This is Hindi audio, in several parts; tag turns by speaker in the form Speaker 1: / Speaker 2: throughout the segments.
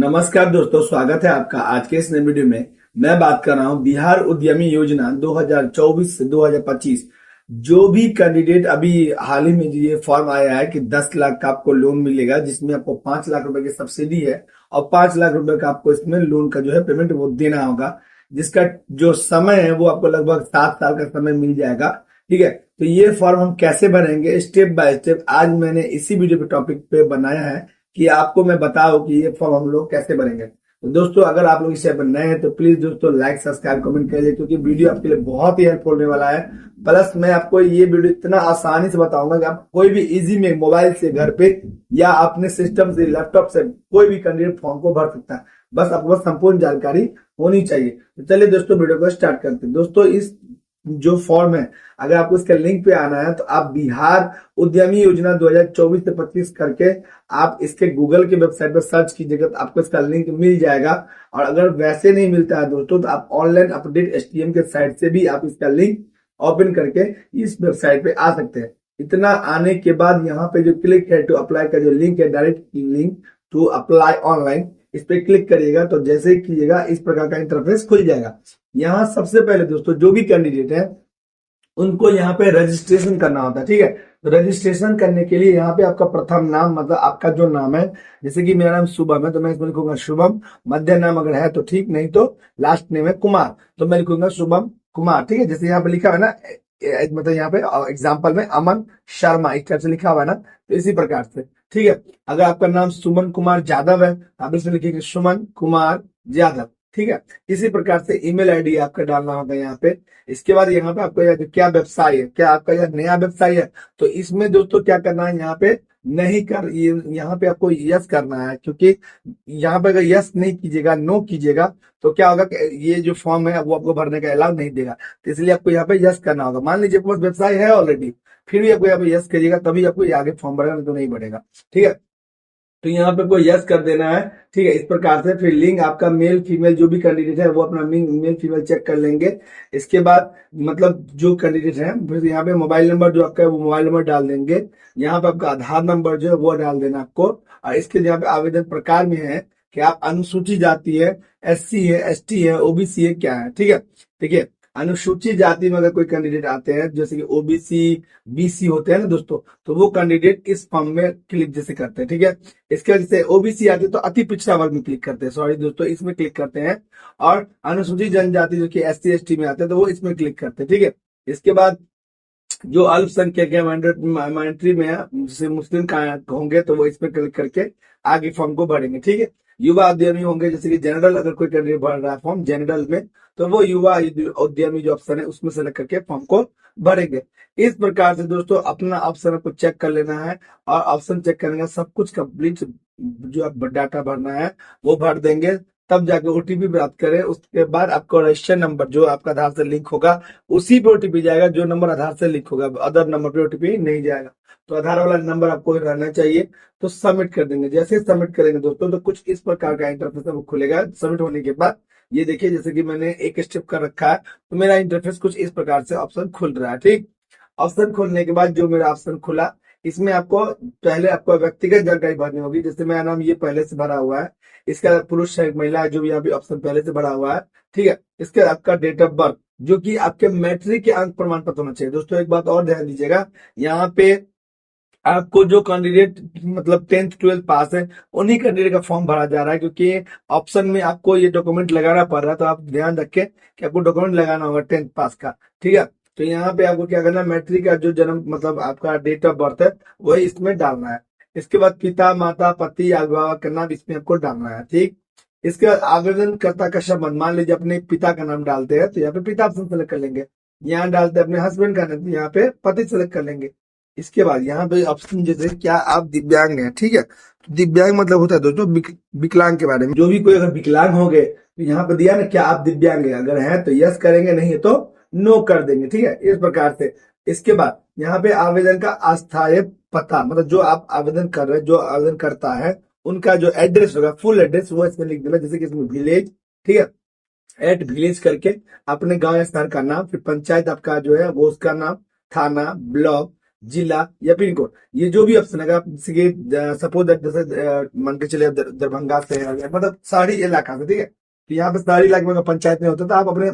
Speaker 1: नमस्कार दोस्तों, स्वागत है आपका आज के इस नए वीडियो में। मैं बात कर रहा हूं बिहार उद्यमी योजना 2024 से 2025। जो भी कैंडिडेट अभी हाल ही में ये फॉर्म आया है कि 10 लाख का आपको लोन मिलेगा, जिसमें आपको 5 लाख रुपए की सब्सिडी है और 5 लाख रुपए का आपको इसमें लोन का जो है पेमेंट वो देना होगा, जिसका जो समय है वो आपको लगभग 7 साल का समय मिल जाएगा। ठीक है, तो ये फॉर्म हम कैसे भरेंगे स्टेप बाय स्टेप आज मैंने इसी वीडियो पे टॉपिक पे बनाया है कि आपको मैं बताऊं कि ये फॉर्म हम लोग कैसे भरेंगे। तो दोस्तों, अगर आप लोग इस चैनल पर नए हैं तो प्लीज दोस्तों लाइक सब्सक्राइब कमेंट करिए, क्योंकि वीडियो आपके लिए बहुत ही हेल्पफुल होने वाला है। प्लस मैं आपको ये वीडियो इतना आसानी से बताऊंगा कि आप कोई भी इजी में मोबाइल से घर पे या अपने सिस्टम से लैपटॉप से कोई भी कैंडिडेट फॉर्म को भर सकता है। बस आपको बस संपूर्ण जानकारी होनी चाहिए। तो चलिए दोस्तों, वीडियो को स्टार्ट करते हैं। दोस्तों, इस जो फॉर्म है, अगर आपको इसका लिंक पे आना है तो आप बिहार उद्यमी योजना 2024 से 25 करके आप इसके गूगल के वेबसाइट पर सर्च कीजिएगा तो आपको इसका लिंक मिल जाएगा। और अगर वैसे नहीं मिलता है दोस्तों, तो आप ऑनलाइन अपडेट एसटीएम के साइट से भी आप इसका लिंक ओपन करके इस वेबसाइट पे आ सकते हैं। इतना आने के बाद यहाँ पे जो क्लिक है टू अप्लाई का जो लिंक है, direct link to apply online, इस पे क्लिक करिएगा तो जैसे ही कीजिएगा इस प्रकार का इंटरफेस खुल जाएगा। यहाँ सबसे पहले दोस्तों जो भी कैंडिडेट है उनको यहाँ पे रजिस्ट्रेशन करना होता है। ठीक है, तो रजिस्ट्रेशन करने के लिए यहाँ पे आपका प्रथम नाम, मतलब आपका जो नाम है, जैसे कि मेरा नाम शुभम है तो मैं इसमें लिखूंगा शुभम। मध्य नाम अगर है तो ठीक, नहीं तो लास्ट नेम है कुमार तो मैं लिखूंगा शुभम कुमार। ठीक है, जैसे यहाँ पे लिखा हुआ है ना, मतलब यहाँ पे एग्जाम्पल में अमन शर्मा इस टाइप से लिखा हुआ है ना, तो इसी प्रकार से। ठीक है, अगर आपका नाम सुमन कुमार यादव है आप इसमें लिखेंगे सुमन कुमार यादव। ठीक है, इसी प्रकार से ईमेल आईडी आपका डालना होगा यहाँ पे। इसके बाद यहाँ पे आपका क्या व्यवसाय है, क्या आपका यह नया व्यवसाय है, तो इसमें दोस्तों क्या करना है, यहाँ पे नहीं कर ये यहाँ पे आपको यस करना है, क्योंकि यहाँ पे अगर यस नहीं कीजिएगा, नो कीजिएगा, तो क्या होगा कि ये जो फॉर्म है वो आपको भरने का अलाउ नहीं देगा। तो इसलिए आपको यहाँ पे यस करना होगा। मान लीजिए आपके पास व्यवसाय है ऑलरेडी, फिर भी आपको यहाँ पे यस करिएगा, तभी आपको ये आगे फॉर्म भरेगा, नहीं तो नहीं बढ़ेगा। ठीक है, तो यहाँ पे आपको यस कर देना है। ठीक है, इस प्रकार से फिर लिंक आपका मेल फीमेल जो भी कैंडिडेट है वो अपना मेल फीमेल चेक कर लेंगे। इसके बाद मतलब जो कैंडिडेट है फिर यहाँ पे मोबाइल नंबर जो आपका है वो मोबाइल नंबर डाल देंगे। यहाँ पे आपका आधार नंबर जो है वो डाल देना आपको। और इसके यहाँ पे आवेदन प्रकार में है कि आप अनुसूचित जाति है, एससी है, एसटी है, ओबीसी है, क्या है। ठीक है, देखिए अनुसूचित जाति में अगर कोई कैंडिडेट आते हैं जैसे कि ओबीसी बीसी होते हैं ना दोस्तों, तो वो कैंडिडेट इस फॉर्म में क्लिक जैसे करते हैं। ठीक है, इसके वजह से ओबीसी आते हैं तो अति पिछड़ा वर्ग में क्लिक करते हैं, सॉरी दोस्तों, इसमें क्लिक करते हैं। और अनुसूचित जनजाति जो कि एससी एसटी में आते हैं तो वो इसमें क्लिक करते हैं। ठीक है, इसके बाद जो अल्पसंख्यक है माइनॉरिटी में है, जैसे मुस्लिम का होंगे तो वो इसमें क्लिक करके आगे फॉर्म को भरेंगे। ठीक है, युवा उद्यमी होंगे, जैसे कि जनरल अगर कोई कैंडिडेट भर रहा है फॉर्म जनरल में, तो वो युवा उद्यमी जो ऑप्शन है उसमें सेलेक्ट करके फॉर्म को भरेंगे। इस प्रकार से दोस्तों अपना ऑप्शन आपको चेक कर लेना है, और ऑप्शन चेक करने का सब कुछ कंप्लीट जो आप डाटा भरना है वो भर देंगे, तब जाके ओटीपी प्राप्त करें। उसके बाद आपको रजिस्टर नंबर जो आपका आधार से लिंक होगा उसी पे ओटीपी जाएगा, जो नंबर आधार से लिंक होगा, अदर नंबर पे ओटीपी नहीं जाएगा। तो आधार वाला नंबर आपको रहना चाहिए। तो सबमिट कर देंगे। जैसे सबमिट करेंगे दोस्तों तो कुछ इस प्रकार का इंटरफेस आपको खुलेगा। सबमिट होने के बाद ये देखिए, जैसे कि मैंने एक स्टेप कर रखा है तो मेरा इंटरफेस कुछ इस प्रकार से ऑप्शन खुल रहा है। ठीक, ऑप्शन खोलने के बाद जो मेरा ऑप्शन खुला, इसमें आपको पहले आपको व्यक्तिगत जानकारी भरनी होगी। जैसे मेरा नाम ये पहले से भरा हुआ है, इसका पुरुष है महिला है जो भी यहाँ पे ऑप्शन पहले से भरा हुआ है। ठीक है, इसके आपका डेट ऑफ बर्थ जो कि आपके मैट्रिक के अंक प्रमाण पत्र होना चाहिए। दोस्तों एक बात और ध्यान दीजिएगा, यहाँ पे आपको जो कैंडिडेट मतलब 10th 12th पास है उन्हीं कैंडिडेट का फॉर्म भरा जा रहा है, क्योंकि ऑप्शन में आपको ये डॉक्यूमेंट लगाना पड़ रहा है। तो आप ध्यान रखें कि आपको डॉक्यूमेंट लगाना होगा 10th पास का। ठीक है, तो यहाँ पे आपको क्या करना है, मैट्रिक का जो जन्म मतलब आपका डेट ऑफ बर्थ है वही इसमें डालना है। इसके बाद पिता माता पति अभिभावक का नाम इसमें आपको डालना है। ठीक, इसके बाद आवेदनकर्ता का संबंध, मान लीजिए अपने पिता का नाम डालते हैं तो यहाँ पे पिता ऑप्शन सेलेक्ट कर लेंगे। यहाँ डालते हैं अपने हस्बैंड का नाम तो यहाँ पे पति सेलेक्ट कर लेंगे। इसके बाद यहाँ पे ऑप्शन जैसे क्या आप दिव्यांग हैं। ठीक है, तो दिव्यांग मतलब होता है दोस्तों विकलांग के बारे में। जो भी कोई अगर विकलांग हो गए तो यहाँ पे दिया ना क्या आप दिव्यांग है, अगर है तो यस करेंगे, नहीं है तो नो कर देंगे। ठीक है, इस प्रकार से। इसके बाद यहाँ पे आवेदन का अस्थायी पता, मतलब जो आप आवेदन कर रहे हैं, जो आवेदन करता है उनका जो एड्रेस होगा, फुल एड्रेस वो इसमें लिख देना। जैसे कि इसमें विलेज, ठीक है, एट विलेज करके अपने गांव या स्थान का नाम, फिर पंचायत आपका जो है वो उसका नाम, थाना, ब्लॉक, जिला या पिन कोड, ये जो भी ऑप्शन है, सपोज जैसे मान के चले आप दरभंगा से हैं, मतलब शहरी इलाका से, ठीक है, तो यहाँ पे शहरी इलाके में अगर पंचायत में होता है तो आप अपने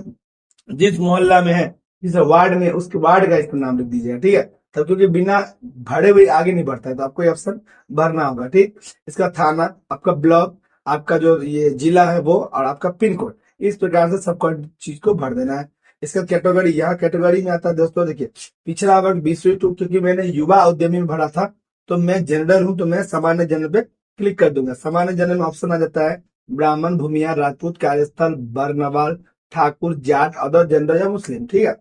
Speaker 1: जिस मोहल्ला में है, जिस वार्ड में, उसके वार्ड का इसका नाम लिख दीजिएगा, ठीक है। तब क्योंकि बिना भरे हुए आगे नहीं बढ़ता है, तो आपको ये ऑप्शन भरना होगा, ठीक। इसका थाना, आपका ब्लॉक, आपका जो ये जिला है वो, और आपका पिन कोड, इस प्रकार से सब चीज को भर देना है। इसका कैटेगरी, यहाँ कैटेगरी में आता है दोस्तों, देखिए पिछड़ा वर्ग 20 क्योंकि मैंने युवा उद्यमी में भरा था, तो मैं जनरल हूं, तो मैं सामान्य जनरल पे क्लिक कर दूंगा। सामान्य जनरल में ऑप्शन आ जाता है ब्राह्मण, भूमिया, राजपूत, कार्यस्थल, वर्णवाल, ठाकुर, जाट, अदर, जनरल या मुस्लिम, ठीक है।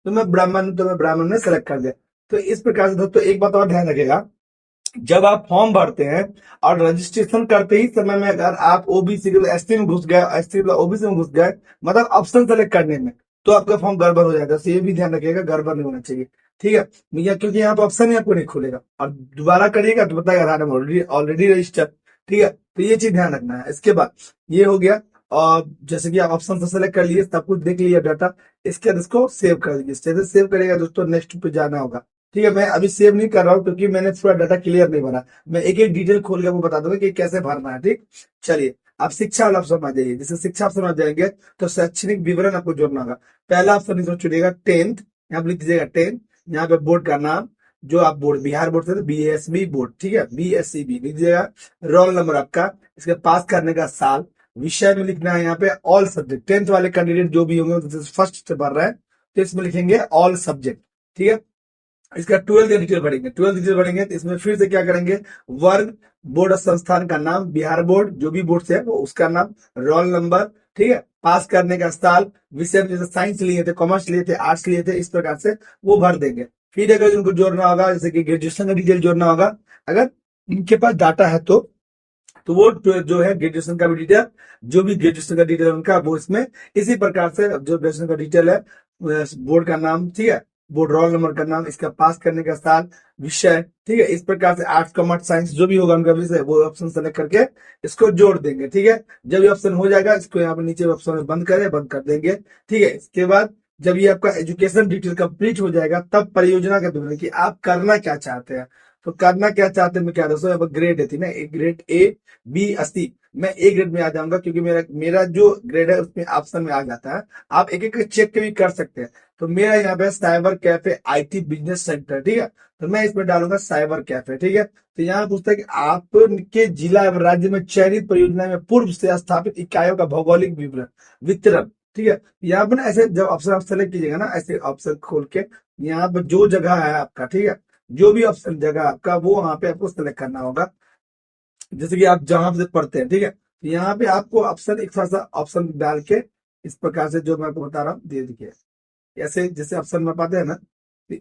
Speaker 1: तो मैं ब्राह्मण, तो मैं ब्राह्मण में सेलेक्ट कर दिया। तो इस प्रकार से दोस्तों एक बात और ध्यान रखेगा, जब आप फॉर्म भरते हैं और रजिस्ट्रेशन करते ही समय में अगर आप ओबीसी एसटी में घुस गए, एसटी ओबीसी में घुस गए, मतलब ऑप्शन सेलेक्ट करने में, तो आपका फॉर्म गड़बड़ हो जाएगा। तो ये भी ध्यान रखिएगा, गड़बड़ नहीं होना चाहिए, ठीक है। क्योंकि यहाँ पे ऑप्शन ही आपको नहीं खुलेगा, और दोबारा करिएगा तो बताएगा आधार नंबर ऑलरेडी रजिस्टर्ड, ठीक है। तो ये चीज ध्यान रखना है। इसके बाद ये हो गया, और जैसे कि आप ऑप्शन सेलेक्ट कर लिए, सब कुछ देख लिया डाटा, इसके बाद इसको सेव कर दीजिए। जैसे सेव करेगा दोस्तों, नेक्स्ट पे जाना होगा, ठीक है। मैं अभी सेव नहीं कर रहा हूँ क्योंकि मैंने पूरा डाटा क्लियर नहीं भरा, मैं एक एक डिटेल खोल के आपको बता दूंगा कि कैसे भरना है, ठीक। चलिए आप शिक्षा वाला ऑप्शन आ जाइए। जैसे शिक्षा ऑप्शन आ जाएंगे तो शैक्षणिक विवरण आपको जोड़ना होगा। पहला ऑप्शन इसमें चुनिएगा 10th, यहाँ पे लिख दीजिएगा 10, यहाँ पे बोर्ड का नाम, जो आप बोर्ड बिहार बोर्ड से बीएसबी बोर्ड, ठीक है, बीएससीबी लिख दीजिएगा। रोल नंबर आपका, इसके पास करने का साल, विषय में लिखना है यहाँ पे ऑल सब्जेक्ट। 10th वाले कैंडिडेट जो भी होंगे, फर्स्ट से भर रहे हैं तो इसमें लिखेंगे ऑल सब्जेक्ट, ठीक है। इसका 12th का डिटेल भरेंगे, 12th डिटेल भरेंगे तो इसमें फिर से क्या करेंगे, वर्ग, बोर्ड और संस्थान का नाम, बिहार बोर्ड जो भी बोर्ड से है वो उसका नाम, रोल नंबर, ठीक है, पास करने का साल, विषय में जैसे साइंस लिए थे, कॉमर्स लिए थे, आर्ट्स लिए थे, इस प्रकार से वो भर देंगे। फिर अगर उनको जोड़ना होगा, जैसे कि ग्रेजुएशन का डिटेल जोड़ना होगा, अगर इनके पास डाटा है तो वो जो है ग्रेजुएशन का भी डिटेल, जो भी ग्रेजुएशन का डिटेल उनका वो इसमें इसी प्रकार से जो ग्रेजुएशन का डिटेल है, बोर्ड का नाम, ठीक है, बोर्ड रोल नंबर का नाम, इसका पास करने का साल, विषय, ठीक है, इस प्रकार से आर्ट्स कॉमर्स साइंस जो भी होगा उनका विषय, वो ऑप्शन सेलेक्ट करके इसको जोड़ देंगे, ठीक है। जब ये ऑप्शन हो जाएगा, इसको यहाँ पे नीचे ऑप्शन में बंद कर देंगे, ठीक है। इसके बाद जब ये आपका एजुकेशन डिटेल कंप्लीट हो जाएगा, तब परियोजना का विवरण कि आप करना क्या चाहते हैं। तो करना क्या चाहते हैं मैं क्या दोस्तों, यहाँ पर ग्रेड थी ना, ग्रेड ए बी अस्सी, मैं ए ग्रेड में आ जाऊंगा क्योंकि मेरा जो ग्रेड है उसमें ऑप्शन में आ जाता है। आप एक एक चेक भी कर सकते हैं। तो मेरा यहाँ पे cyber cafe IT business centre, ठीक है, तो मैं इसमें डालूंगा साइबर कैफे, ठीक है। तो यहाँ पूछता है कि आपके जिला एवं राज्य में चयनित परियोजना में पूर्व से स्थापित इकाइयों का भौगोलिक विवरण वितरण, ठीक है। यहाँ पर ना ऐसे जब ऑप्शन आप सेलेक्ट कीजिएगा ना, ऐसे ऑप्शन खोल के यहाँ पर जो जगह है आपका, ठीक है, जो भी ऑप्शन जगह आपका वो वहां पे आपको सेलेक्ट करना होगा। जैसे कि आप जहां से पढ़ते हैं, ठीक है, तो यहाँ पे आपको ऑप्शन एक थोड़ा सा ऑप्शन डाल के इस प्रकार से जो मैं आपको बता रहा हूँ दे दीजिए, ऐसे जैसे ऑप्शन में पाते हैं ना, तो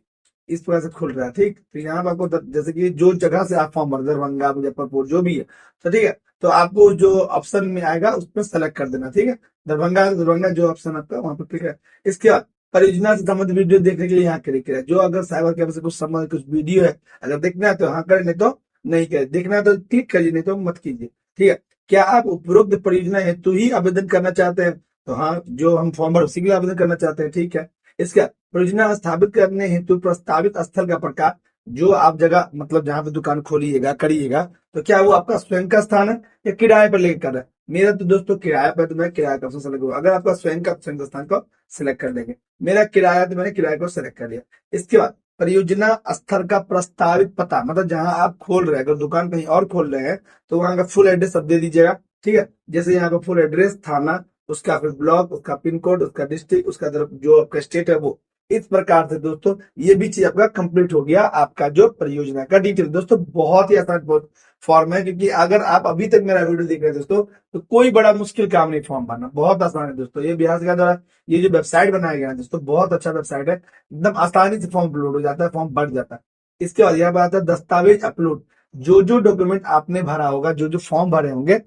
Speaker 1: इस प्रकार से खुल रहा है, ठीक। तो यहाँ पे आपको जैसे कि जो जगह से आप फॉर्म भर, दरभंगा, मुजफ्फरपुर जो भी है, तो ठीक है, तो आपको जो ऑप्शन में आएगा उसमें सेलेक्ट कर देना, ठीक है। दरभंगा जो ऑप्शन आपका वहां पर क्लिक है। इसके बाद परियोजना से संबंधित वीडियो देखने के लिए यहाँ क्लिक करें। जो अगर साइबर कैफे से कुछ संबंधित कुछ वीडियो है, अगर देखना है तो हाँ करें, नहीं तो नहीं करें। देखना है तो क्लिक करिए, नहीं तो मत कीजिए, ठीक है। क्या आप उपरोक्त परियोजना हेतु ही आवेदन करना चाहते हैं? तो हाँ, जो हम फॉर्म भर उसी के लिए आवेदन करना चाहते हैं, ठीक है। इसका परियोजना स्थापित करने हेतु प्रस्तावित स्थल का प्रकार, जो आप जगह मतलब जहां पे दुकान खोलिएगा करिएगा, तो क्या वो आपका स्वयं का स्थान है या किराए पर लेकर कर रहा है? मेरा तो दोस्तों किराया पर, तो मैं किराया का ऑप्शन सेलेक्ट करूंगा। अगर आपका स्वयं का स्थान को सिलेक्ट कर लेंगे। मेरा किराया, तो मैंने किराए को सिलेक्ट कर लिया। इसके बाद परियोजना स्थल का प्रस्तावित पता, मतलब जहां आप खोल रहे हैं, अगर दुकान कहीं और खोल रहे हैं तो वहां का फुल एड्रेस सब दे दीजिएगा, ठीक है। जैसे यहाँ का फुल एड्रेस, थाना, उसका फिर ब्लॉक, उसका पिन कोड, उसका डिस्ट्रिक्ट, उसका जो आपका स्टेट है वो, इस प्रकार से दोस्तों ये भी चीज आपका कंप्लीट हो गया, आपका जो परियोजना का डिटेल। दोस्तों बहुत ही आसान बहुत फॉर्म है, क्योंकि अगर आप अभी तक मेरा वीडियो देख रहे हैं दोस्तों, तो कोई बड़ा मुश्किल काम नहीं फॉर्म भरना, बहुत आसान है दोस्तों। ये बिहार सरकार द्वारा ये जो वेबसाइट बनाया गया है दोस्तों, बहुत अच्छा वेबसाइट है, एकदम आसानी से फॉर्म अपलोड हो जाता है, फॉर्म भर जाता है। इसके बाद यहाँ पर आता है दस्तावेज अपलोड। जो डॉक्यूमेंट आपने भरा होगा, जो फॉर्म भरे होंगे,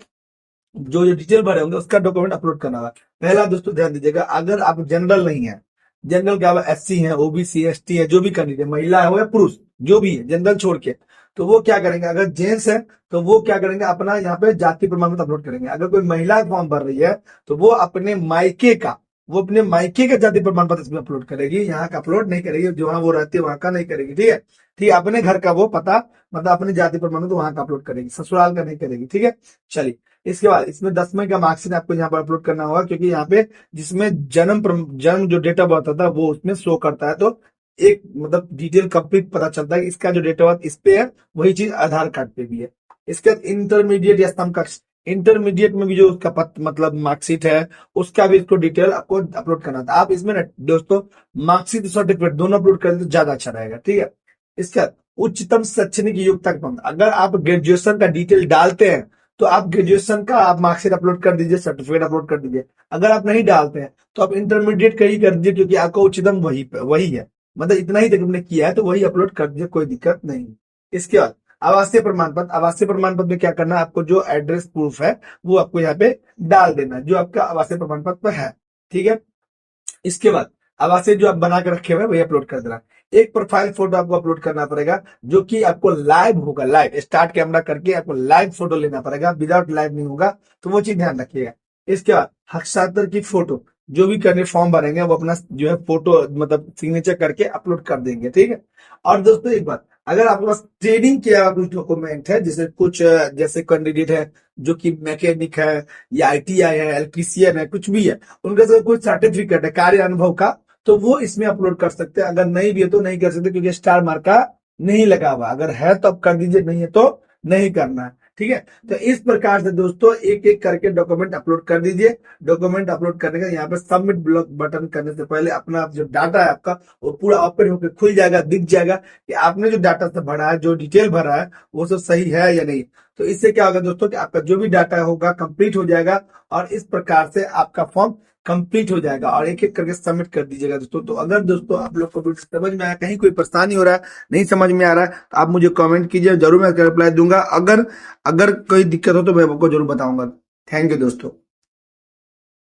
Speaker 1: जो डिटेल भरे होंगे, उसका डॉक्यूमेंट अपलोड करना होगा। पहला दोस्तों ध्यान दीजिएगा, अगर आप जनरल नहीं है, जनरल क्या हुआ, एससी है, ओबीसी, एसटी है, जो भी कैंडिडेट, महिला हो या पुरुष, जो भी है जनरल छोड़ के, तो वो क्या करेंगे, अगर जेंट्स है तो वो क्या करेंगे, अपना यहाँ पे जाति प्रमाण पत्र अपलोड करेंगे। अगर कोई महिला फॉर्म भर रही है तो वो अपने मायके का, वो अपने मायके का जाति प्रमाण पत्र इसमें अपलोड करेगी, यहाँ का अपलोड नहीं करेगी, जहाँ वो रहती है वहां का नहीं करेगी। ठीक है, ठीक है, अपने घर का वो पता मतलब अपने जाति प्रमाण पत्र वहां का अपलोड करेगी, ससुराल का नहीं करेगी। ठीक है, चलिए इसके बाद इसमें 10वें का मार्कशीट आपको यहाँ पर अपलोड करना होगा, क्योंकि यहाँ पे जिसमें जन्म जो डेट ऑफ बर्थ होता है वो उसमें शो करता है, तो एक मतलब डिटेल कंप्लीट पता चलता है कि इसका जो डेट ऑफ बर्थ इस पे है वही चीज आधार कार्ड पे भी है। इसके बाद इंटरमीडिएट या स्तंभ कक्ष, इंटरमीडिएट में भी जो उसका मतलब मार्कशीट है उसका भी इसको डिटेल आपको अपलोड करना था। आप इसमें ना दोस्तों मार्कशीट सर्टिफिकेट दोनों अपलोड कर तो ज्यादा अच्छा रहेगा। ठीक है, इसके बाद उच्चतम शैक्षणिक योग्यता का प्रमाण, अगर आप ग्रेजुएशन का डिटेल डालते हैं तो आप ग्रेजुएशन का आप मार्कशीट अपलोड कर दीजिए, सर्टिफिकेट अपलोड कर दीजिए। अगर आप नहीं डालते हैं तो आप इंटरमीडिएट का ही कर दीजिए, क्योंकि आपका उच्चतम वही है, मतलब इतना ही तक आपने किया है तो वही अपलोड कर दीजिए, कोई दिक्कत नहीं। इसके बाद आवासीय प्रमाण पत्र, आवासीय प्रमाण पत्र में क्या करना है, आपको जो एड्रेस प्रूफ है वो आपको यहाँ पे डाल देना है, जो आपका आवासीय प्रमाण पत्र है। ठीक है, इसके बाद आवासीय जो आप बना के रखे हुए वही अपलोड कर देना। एक प्रोफाइल फोटो आपको अपलोड करना पड़ेगा, जो कि आपको लाइव होगा, लाइव स्टार्ट कैमरा करके आपको लाइव फोटो लेना पड़ेगा, विदाउट लाइव नहीं होगा, तो वो चीज ध्यान रखिएगा। इसके बाद हस्ताक्षर की फोटो, जो भी करने फॉर्म भरेंगे वो अपना जो है फोटो मतलब सिग्नेचर करके अपलोड कर देंगे। ठीक है, और दोस्तों एक बात, अगर आपके पास ट्रेडिंग किया हुआ कुछ डॉक्यूमेंट है, जैसे कैंडिडेट है जो कि मैकेनिक है या आईटीआई है, इलेक्ट्रीशियन है, कुछ भी है, उनका से कोई सर्टिफिकेट है कार्य अनुभव का, तो वो इसमें अपलोड कर सकते हैं। अगर नहीं भी है तो नहीं कर सकते, क्योंकि स्टार मार्का नहीं लगा हुआ। अगर है तो अब कर दीजिए, नहीं है तो नहीं करना है। ठीक है, तो इस प्रकार से दोस्तों एक एक करके डॉक्यूमेंट अपलोड कर दीजिए। डॉक्यूमेंट अपलोड करने का यहाँ पे सबमिट ब्लॉक बटन करने से पहले अपना जो डाटा है आपका वो पूरा ओपन होकर खुल जाएगा, दिख जाएगा कि आपने जो डाटा से भरा है, जो डिटेल भरा है वो सब सही है या नहीं। तो इससे क्या होगा दोस्तों कि आपका जो भी डाटा होगा कंप्लीट हो जाएगा, और इस प्रकार से आपका फॉर्म कंप्लीट हो जाएगा, और एक एक करके सबमिट कर दीजिएगा दोस्तों। तो अगर दोस्तों आप लोग को समझ में आया, कहीं कोई परेशानी हो रहा है, नहीं समझ में आ रहा है, तो आप मुझे कमेंट कीजिए, जरूर मैं रिप्लाई दूंगा। अगर कोई दिक्कत हो तो मैं आपको जरूर बताऊंगा। थैंक यू दोस्तों।